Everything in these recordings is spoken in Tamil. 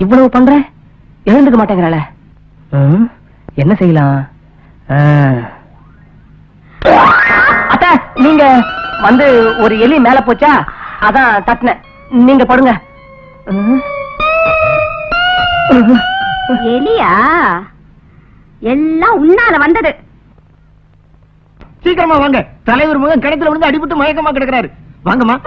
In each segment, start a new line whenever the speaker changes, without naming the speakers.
இவ்வளவு பண்ற, எழுந்துக்க மாட்டேங்கிறாள. என்ன செய்யலாம்? அத்த, நீங்க வந்து ஒரு எலி மேல போச்சா, அதான் தட்டின. நீங்க படுங்க.
எலியா? எல்லாம் உன்னால வந்தது.
சீக்கிரமா வாங்க, தலைவர் மகன் கிணத்துல விழுந்து அடிபட்டு மயக்கமா கிடக்கிறாரு. வாங்கம்மா.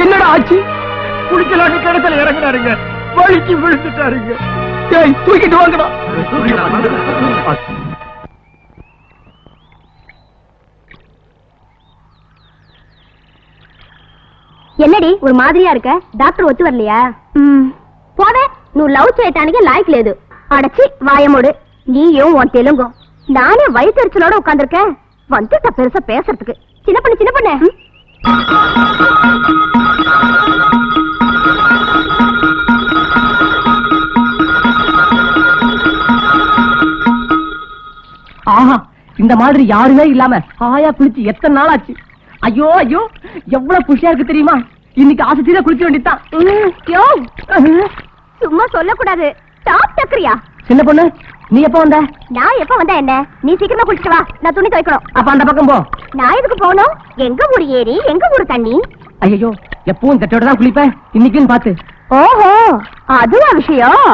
என்னடா ஆச்சு? குளிக்கலான்னு கிணத்துல இறங்குறாருங்க, வழிக்கு விழுந்துட்டாருங்க. தூக்கிட்டு வாங்கடா.
என்னடி ஒரு மாதிரியா இருக்க? டாக்டர் ஒத்து வரலையா? போவே, நீ லவ் செய்யட்டானுக்கு லாய்க்கு லேது. அடைச்சி வாயமோடு. நீயும் உன் தெலுங்கும் நானே வயிற்றுச்சலோட உட்கார்ந்துருக்கேன். வந்துட்ட பெருசா பேசுறதுக்கு. சின்ன பண்ணு சின்ன பண்ணு.
ஆஹா, இந்த மாதிரி யாருமே இல்லாம ஆயா குளிச்சு எத்தனை நாள் ஆச்சு. ஐயோ ஐயோ, எவ்வளவு குஷியா இருக்கு தெரியுமா? இன்னைக்கு ஆசையா குளிக்க வேண்டியதான்.
சும்மா சொல்லக்கூடாது. டாப் டக்கரியா?
சின்ன பொண்ணு, நீ எப்ப வந்த?
நான் எப்ப வந்தா என்ன? நீ சீக்கிரமா குளிச்சுட்டு வா, நான் துணி துவைக்கணும்.
அப்ப அந்த பக்கம் போ.
நான் எதுக்கு போகணும்? எங்க ஊர் ஏரி, எங்க ஊர் தண்ணி.
ஐயோ, எப்பவும் தட்டோட தான் குளிப்பேன், இன்னைக்குன்னு பாத்து.
ஓஹோ, அதுவா விஷயம்?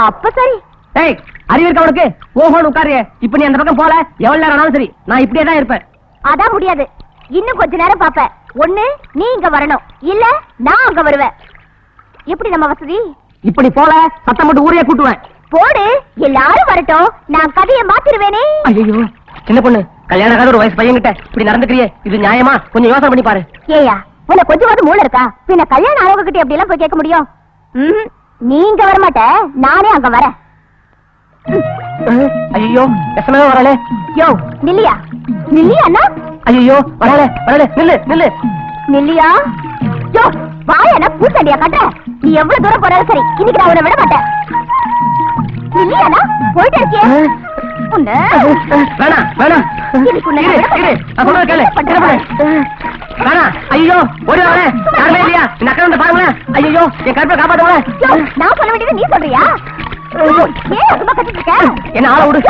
அப்ப சரி.
ஏய், அறிவு இருக்க உனக்கு? ஓஹோன்னு உட்காரு. இப்ப நீ அந்த பக்கம் போல, எவ்வளவு நேரம் ஆனாலும் சரி, நான் இப்படியே தான் இருப்பேன்.
அதான் முடியாது. இன்னும் கொஞ்ச நேரம் பாப்பேன். ஒண்ணு நீ இங்க வரணும், இல்ல நான் அங்க வருவேன். எப்படி நம்ம வசதி?
இப்படி போல சத்தம் மட்டும் ஊரையே கூட்டுவேன்.
போடு, எல்லாரும் வரட்டும், நான் கதையை மாத்திருவேனே.
ஐயோ, சின்ன பொண்ணு, கல்யாணம் ஒரு வயசு பையன்கிட்ட இப்படி நடந்துக்கிறியே, இது நியாயமா? கொஞ்சம் யோசனை பண்ணி பாரு.
ஏயா, உனக்கு கொஞ்சமாவது மூளை இருக்கா? பின்ன கல்யாணம் ஆனவங்க கிட்ட எப்படி எல்லாம் போய் கேட்க முடியும்? நீங்க வரமாட்ட, நானே அங்க வரேன்.
ஐயோ, எத்தனை வரலே.
யோ, நில்லியா நில்லியாண்ணா?
ஐயோ, வரல வரல, நில்லு நில்லு.
நில்லியா? யோ, வாயனா பூசண்டியா கட்ட. நீ எவ்வளவு தூரம் போறாலும் சரி, இன்னைக்கு நான் உன்னை விட மாட்டேன். நில்லியாண்ணா, போயிட்டு இருக்கியே.
வேணா வேணா, வேணா. ஐயோ, ஒரு யாருமே இல்லையா? இந்த அக்கா வந்து பாருங்களேன். ஐயோ, என் கருப்பை காப்பாத்துவாங்க.
நான் சொல்ல வேண்டியது நீ சொல்றியா? ஏன் சும்மா கட்டிட்டு இருக்க?
என்ன ஆள விடு.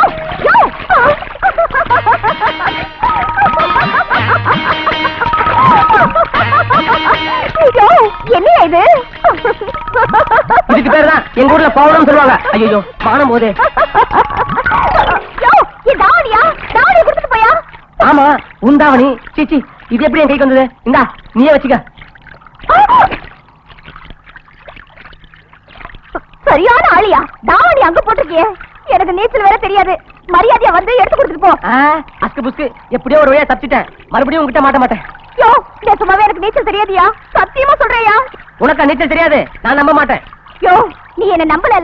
என்ன இது?
இதுக்கு பேரு தான் எங்க ஊர்ல பவுடம் சொல்லுவாங்க. ஐயோ, பானம் போதே.
தாவணியா? தாவணியை கொடுத்துட்டு போயா?
ஆமா, உந்தாவணி. சீச்சி, இது எப்படி என் கைக்கு வந்தது? இந்தா, நீயே வச்சுக்க.
சரியான ஆளியா? தாவணி அங்க போட்டிருக்கியே. எனக்கு நீச்சல் வேற தெரியாது. மரியாதையா வந்து எடுத்து கொடுத்துட்டு போ.
அஸ்கு புஸ்கு, எப்படியோ ஒரு வழியா தப்பிச்சிட்டேன். மறுபடியும் உங்ககிட்ட மாட்ட மாட்டேன்.
யோ, சும்மாவே எனக்கு நீச்சல் தெரியாதியா? சத்தியமா சொல்றியா?
உனக்கு நீச்சல் தெரியாது, நான் நம்ப மாட்டேன்.
யோ, நீ என்ன நம்பல?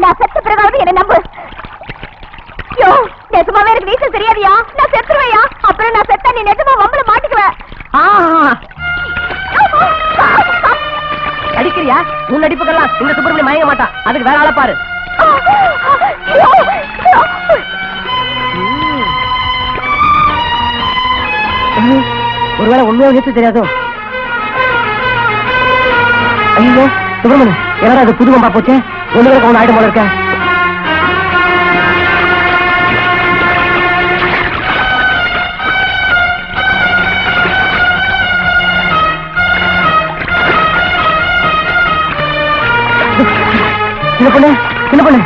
நான் செத்த பிறகாவது என்ன நம்பு. யோ, சும்மாவே எனக்கு நீச்சல் தெரியாதியா? நான் செத்துருவையா? அப்புறம் நான் செத்தா நீ நிஜமா வம்பல மாட்டிக்குவேன்.
அடிக்கிறியா? உன் அடிப்புக்கெல்லாம் இந்த சுப்பிரமணியம் மயங்க மாட்டான். அதுக்கு வேற ஆள பாரு. ஒருவேளை உண்மையாக நீச்சல் தெரியாதோ? ஐயோ, சுப்பிரமணியம், யாராவது அது புது வம்பா போச்சே. ஒண்ணு ஒண்ணு ஆயிடும் போல இருக்க. சின்ன பொண்ணு, சின்ன பொண்ணு.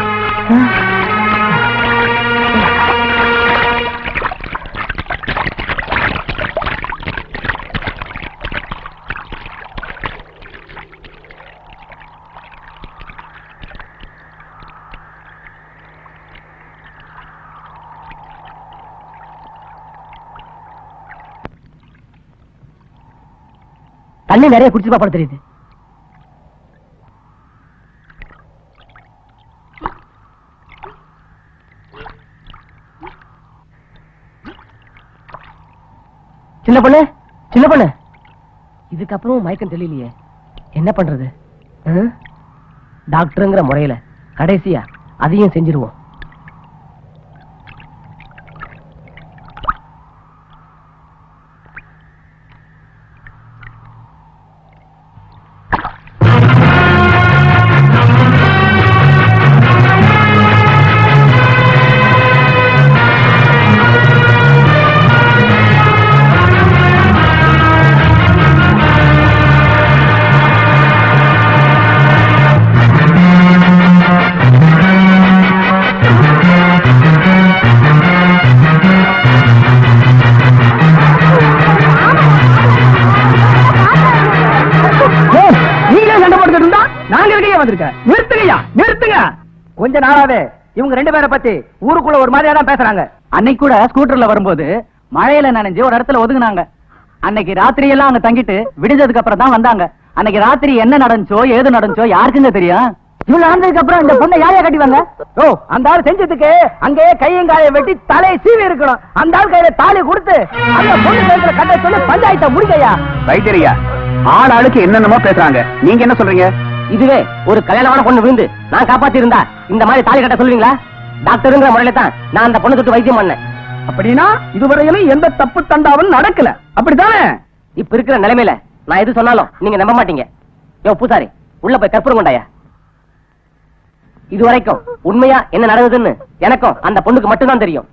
தண்ணி நிறைய குடிச்சு பாப்பா தெரியுது. சின்ன பொண்ணு, சின்ன பொண்ணு, இதுக்கப்புறம் மயக்கம் தெரியலையே, என்ன பண்றது? டாக்டருங்கிற முறையில கடைசியா அதையும் செஞ்சிருவோம்.
கொஞ்ச நாளாவே இவங்க 2 பேரை பத்தி ஊருக்குள்ள ஒரு மாதிரியா தான் பேசுறாங்க. அன்னைக்கு கூட ஸ்கூட்டர்ல வரும்போது மழையில நனைஞ்சு ஒரு இடத்துல ஒதுங்குனாங்க. அன்னைக்கு ராத்திரி எல்லாம் அங்க தங்கிட்டு விடிஞ்சதுக்கு அப்புறம் தான் வந்தாங்க. அன்னைக்கு ராத்திரி என்ன நடந்துச்சோ ஏது நடந்துச்சோ யாருக்குங்க தெரியும்? இவ்வளவு நடந்ததுக்கு அப்புறம் இந்த பொண்ணை யாரையா கட்டிவாங்க? ஓ, அந்த ஆள் செஞ்சதுக்கு அங்கேயே கையும் காயை வெட்டி தலையை சீவி இருக்கணும். அந்த ஆள் கையில தாலி கொடுத்து அந்த பொண்ணு கையில கட்ட சொல்லி பஞ்சாயத்தை முடிக்கையா. வைத்தியரியா, ஆளுக்கு என்னென்னமோ பேசுறாங்க, நீங்க என்ன சொல்றீங்க?
இதுவே ஒரு கல்யாணமான பொண்ணு விழுந்து நான் காப்பாத்தி இருந்தா இந்த மாதிரி தாலி கட்ட சொல்லுவீங்களா? டாக்டருங்கிற முறையில தான் நான் அந்த பொண்ணு தொட்டு வைத்தியம் பண்ணேன்.
அப்படின்னா இதுவரையிலும் எந்த தப்பு தண்டாவும் நடக்கல, அப்படித்தானே?
இப்ப இருக்கிற நிலைமையில நான் எது சொன்னாலும் நீங்க நம்ப மாட்டீங்க. யோ பூசாரி, உள்ள போய் கற்பூரம் கொண்டாயா. இதுவரைக்கும் உண்மையா என்ன நடந்ததுன்னு எனக்கும் அந்த பொண்ணுக்கு மட்டும்தான் தெரியும்.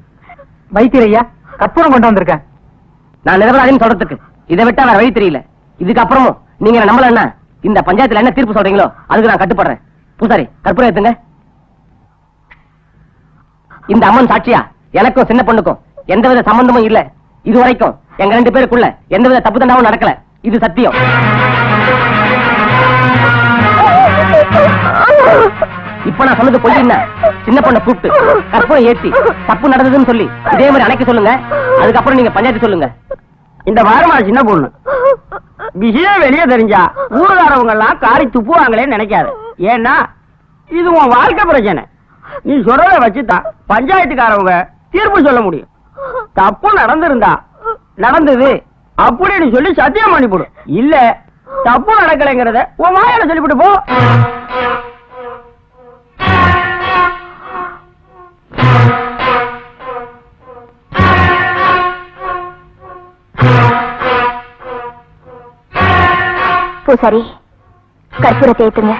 வைத்தியரையா, கற்பூரம் கொண்டு வந்திருக்கேன்.
நான் நிரபராதின்னு சொல்றதுக்கு இதை விட்டா வேற வழி தெரியல. இதுக்கு அப்புறமும் நீங்க என்ன நம்பலன்னா இந்த பஞ்சாயத்துல என்ன தீர்ப்பு சொல்றீங்களோ அதுக்கு நான் கட்டுப்படுறேன். பூசாரி, கற்பூரம் ஏத்துங்க. இந்த அம்மன் சாட்சியா எனக்கும் சின்ன பொண்ணுக்கும் எந்தவித சம்பந்தமும் இல்ல. இதுவரைக்கும் எங்க 2 பேருக்குள்ள எந்தவித தப்பு தண்டாவும் நடக்கல. இது சத்தியம். இப்ப நான் சொன்னது பொய்னா சின்ன பொண்ணை கூப்பிட்டு கற்பூரம் ஏற்றி தப்பு நடந்ததுன்னு சொல்லி இதே மாதிரி அணைக்க சொல்லுங்க. அதுக்கப்புறம் நீங்க பஞ்சாயத்து சொல்லுங்க.
இந்த வாரமா சின்ன பொண்ணு விஷயம் வெளியே தெரிஞ்சா ஊருகாரவங்க எல்லாம் காரி துப்புவாங்களேன்னு நினைக்காது. ஏன்னா இது உன் வாழ்க்கை பிரச்சனை. நீ சொல்றத வச்சுதான் பஞ்சாயத்துக்காரவங்க தீர்ப்பு சொல்ல முடியும். தப்பு நடந்திருந்தா நடந்தது அப்படின்னு சொல்லி சத்தியம் பண்ணிவிடும். இல்ல தப்பு நடக்கலைங்கிறத உன் வாயால சொல்லிவிட்டு போ.
பூசாரி, கற்பூரத்தை ஏத்துங்க.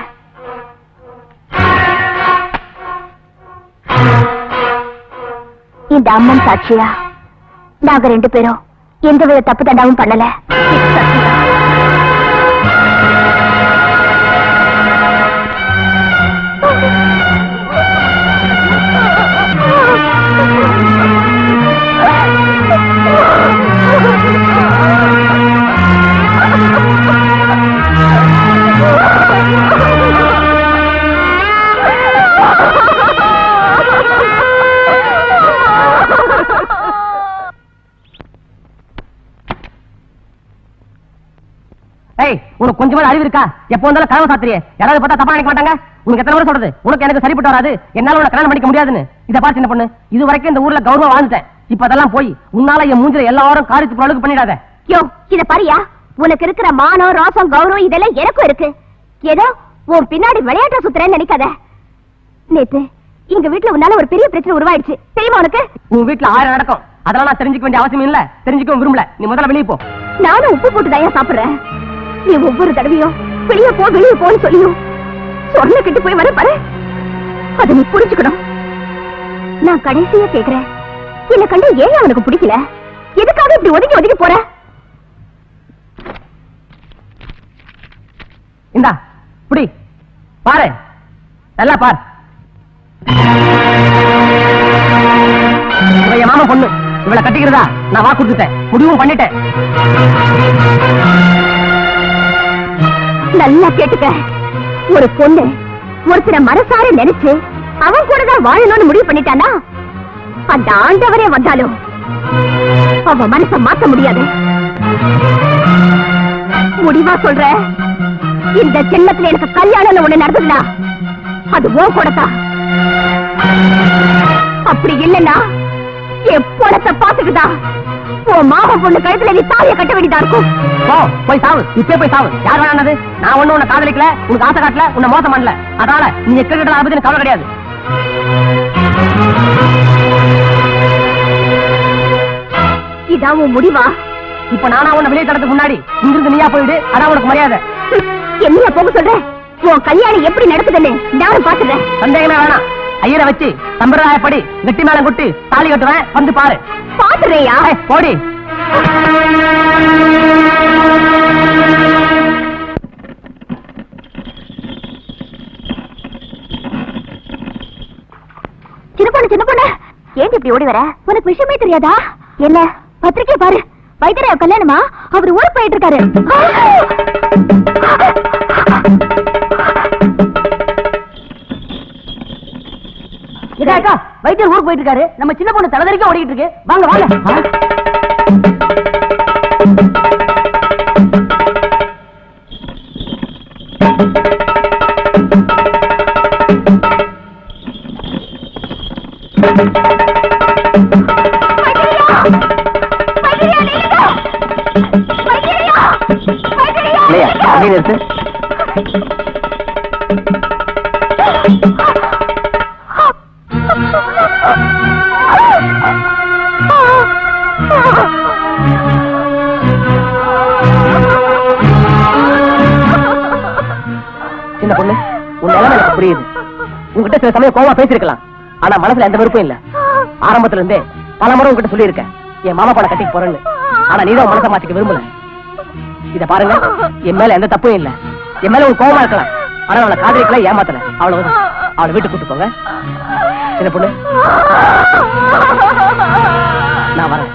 இந்த அம்மன் சாட்சியா நாங்க 2 பேரும் எந்தவித தப்பு தண்டாவும் பண்ணல.
உனக்கு கொஞ்சமா அறிவு இருக்கா? எப்போ வந்தாலும் கனவு சாத்திரியே, யாராவது பார்த்தா தப்பா நினைக்க மாட்டாங்க? உனக்கு எத்தனை முறை சொல்றது உனக்கு எனக்கு சரிப்பட்டு வராது, என்னால உனக்கு கல்யாணம் பண்ணிக்க முடியாதுன்னு? இதை பார்த்து சின்ன பொண்ணு, இது வரைக்கும் இந்த ஊர்ல கௌரவமா வாழ்ந்துட்டேன். இப்ப அதெல்லாம் போய் உன்னால என் மூஞ்சில எல்லாரும் காரியத்துக்கு அளவுக்கு பண்ணிடாத.
யோ, இத பாரியா, உனக்கு இருக்கிற மானம் ரோசம் கௌரவம் இதெல்லாம் எனக்கும் இருக்கு. ஏதோ உன் பின்னாடி விளையாட்ட சுத்துறேன்னு நினைக்காத. நேத்து எங்க வீட்டுல உன்னால ஒரு பெரிய பிரச்சனை உருவாயிடுச்சு, தெரியுமா உனக்கு?
உன் வீட்டுல 1000 நடக்கும், அதெல்லாம் நான் தெரிஞ்சுக்க வேண்டிய அவசியம் இல்ல, தெரிஞ்சுக்கவும் விரும்பல. நீ முதல்ல வெளியே போ.
நானும் உப்பு போட்டு தயா சாப்பிடுறேன். நீ ஒவ்வொரு தடவையும் வெளியே போன்னு சொல்லியும் சொன்ன கிட்டு போய் வர பாரு. அதை நீ புரிஞ்சுக்கணும். நான் கடைசியா கேக்குறேன், என்ன கண்டு ஏன் அவனுக்கு பிடிக்கல? எதுக்காக இப்படி ஒதுக்கி போற?
இந்தா புடி, பாரு, நல்லா பாரு. என் மாமா பொண்ணு, இவளை கட்டிக்கிறதா நான் வாக்கு கொடுத்துட்டேன், முடிவும் பண்ணிட்டேன்.
நல்லா கேட்டுக்க, ஒரு பொண்ணு ஒருத்தர மனசார நினைச்சு அவன் கூட தான் வாழணும்னு முடிவு பண்ணிட்டானா, அந்த ஆண்டவரே வந்தாலும் அவ மனச மாத்த முடியாது. முடிவா சொல்ற, இந்த ஜென்மத்துல எனக்கு கல்யாணம் ஒண்ணு நடந்ததுன்னா அது ஓ கூடத்தான். அப்படி இல்லைன்னா என் பணத்தை பாத்துக்குதா உன் மாமா பொண்ணு கழுத்துல நீ தாலியை கட்ட வேண்டியதா இருக்கும்.
போய் சாவு, இப்பே போய் சாவு. யார் வேணானது? நான் ஒண்ணு உன்னை காதலிக்கல, உனக்கு ஆசை காட்டல, உன்னை மோசம் பண்ணல. அதனால நீ எக்கிட்ட ஆபத்துன்னு கவலை கிடையாது.
இதான் உன் முடிவா?
இப்ப நானா உன்னை வெளியே தரத்துக்கு முன்னாடி இங்கிருந்து நீயா போயிடு, அதான் உனக்கு மரியாதை.
என்னையா போக சொல்ற? உன் கல்யாணம் எப்படி நடக்குதுன்னு நானும் பாத்துறேன்.
சந்தேகமே வேணாம், ஐயரை வச்சு சம்பிரதாயப்படி வெட்டி மேலம் குட்டி தாலி கட்டுவேன், வந்து பாரு.
பாத்துறேயா?
போடி.
சின்ன பொண்ணு ஏன் இப்படி ஓடி வர? உனக்கு விஷயமே தெரியாதா? என்ன பத்திரிக்கை பாரு, வைத்தியராவ கல்யாணமா? அவர் ஊருக்கு போயிட்டு இருக்காரு.
அக்கா வைத்தியர் ஊருக்கு போயிட்டு இருக்காரு. நம்ம சின்ன பொண்ணு தலைதறிக்க ஓடிக்கிட்டு இருக்கு. வாங்க வாங்க. சின்ன பொண்ணு, உன் நிலைமை எனக்கு புரியுது. உங்ககிட்ட சில சமயம் கோவமா பேசிருக்கலாம், ஆனா மனசுல எந்த விருப்பம் இல்ல. ஆரம்பத்துல இருந்தே பல முறை உங்ககிட்ட சொல்லியிருக்கேன், என் மாமா பணம் கட்டிக்கு போறேன்னு. ஆனா நீதான் மனசை மாத்திக்க விரும்பல. இத பாருங்க, என் மேல எந்த தப்பும் இல்ல. என் மேல ஒரு கோவமா இருக்கலாம், ஆனா அவளை காதலிக்கல, ஏமாத்தல. அவ்வளவுதான். அவளை வீட்டுக்கு கூட்டு போங்க. சின்ன பொண்ணு, நான் வரேன்.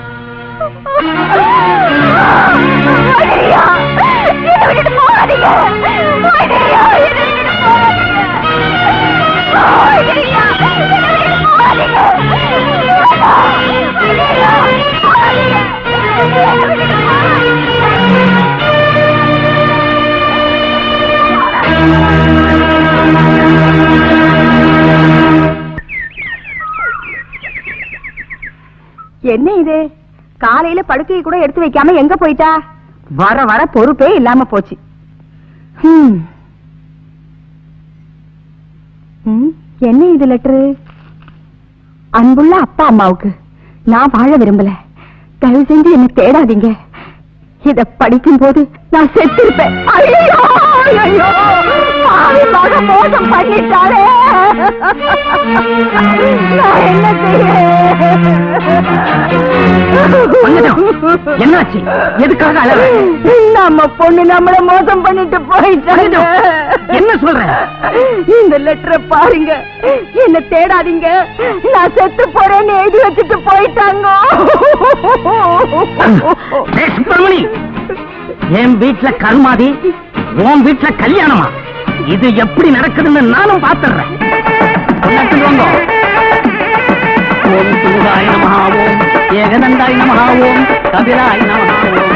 என்ன இது, காலையில படுக்கையை கூட எடுத்து வைக்காம எங்க போயிட்டா? வர வர பொறுப்பே இல்லாம போச்சு. என்ன இது லெட்டரு? அன்புள்ள அப்பா அம்மாவுக்கு நான் வாழ விரும்பல, தயவு செஞ்சு என்ன தேடாதீங்க. இத படிக்கும் போது நான் செத்திருப்பேன். ஐயோ ஐயோ, பாவி மகன் மோசம் பண்ணிட்டாரே, நான் என்ன செய்ய?
என்னாச்சு? எதுக்காக அழற?
நம்ம பொண்ணு நம்மள மோசம் பண்ணிட்டு போயிட்டாங்க.
என்ன சொல்ற?
இந்த லெட்டரை பாருங்க. என்ன தேடாதீங்க, நான் செத்து போறேன்னு எழுதி வச்சுட்டு போயிட்டாங்க.
சுப்பிரமணி, என் வீட்டுல கருமாதி, உன் வீட்டுல கல்யாணமா? இது எப்படி நடக்குதுன்னு நானும் பாத்துறேன். ஓம் சிவாய நமஹ, ஓம் ஏகதண்டாய நமஹ, ஓம் கபிலாய நமஹ, ஓம்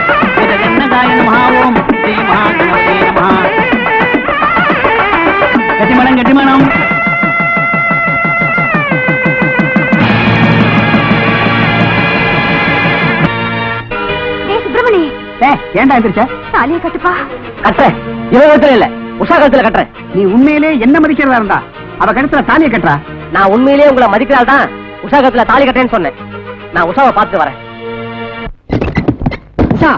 ஜெகன்னதாய நமஹ, ஓம் ஸ்ரீ மகாகணபதே நமஹ. கட்டிமணம் கட்டிமணம்.
சுப்பிரமணி,
ஏன்டா எந்திரிச்ச?
தாலியை கட்டுப்பா.
கட்டுறேன். இவத்துல இல்ல, உஷா கழுத்துல கட்டுறேன்.
நீ உண்மையிலே என்ன மதிக்கிறதா இருந்தா அவ கழுத்துல தாலியை கட்டுறா.
நான் உண்மையிலேயே உங்களை மதிக்கிறாள் தான் உஷா கழுத்துல தாலி கட்டுறேன்னு சொன்னேன். நான் உஷாவை பார்த்துட்டு வரேன். உஷா,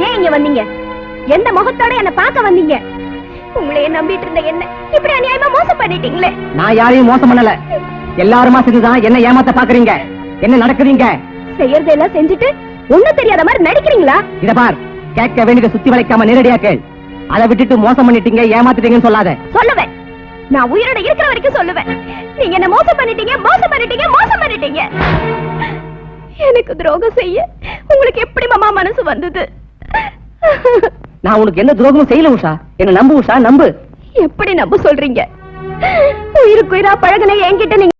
ஏன் இங்க வந்தீங்க? எந்த முகத்தோட என்ன பார்க்க வந்தீங்க? உங்களையே நம்பிட்டு இருந்த என்ன இப்படி அநியாயமா மோசம் பண்ணிட்டீங்களே.
நான் யாரையும் மோசம் பண்ணல. எல்லாருமா சேர்ந்துதான் என்ன ஏமாத்த பாக்குறீங்க. என்ன நடக்குறீங்க?
செய்யறதெல்லாம் செஞ்சுட்டு ஒண்ணும் தெரியாத மாதிரி நடிக்கிறீங்களா?
இத பார், கேட்க வேண்டியதை சுத்தி வளைக்காம நேரடியா கேள். அதை விட்டுட்டு மோசம் பண்ணிட்டீங்க, ஏமாத்திட்டீங்கன்னு சொல்லாத.
சொல்லுவேன், நான் உயிரோட இருக்கிற வரைக்கும் சொல்லுவேன். நீங்க என்ன மோசம் பண்ணிட்டீங்க, மோசம் பண்ணிட்டீங்க, மோசம் பண்ணிட்டீங்க. எனக்கு துரோகம் செய்ய உங்களுக்கு எப்படி மாமா மனசு வந்தது?
நான் உனக்கு என்ன துரோகமும் செய்யல உஷா. என்ன நம்பு உஷா, நம்பு.
எப்படி நம்ப சொல்றீங்க? உயிருக்குயிரா பழகுன என்கிட்ட நீங்க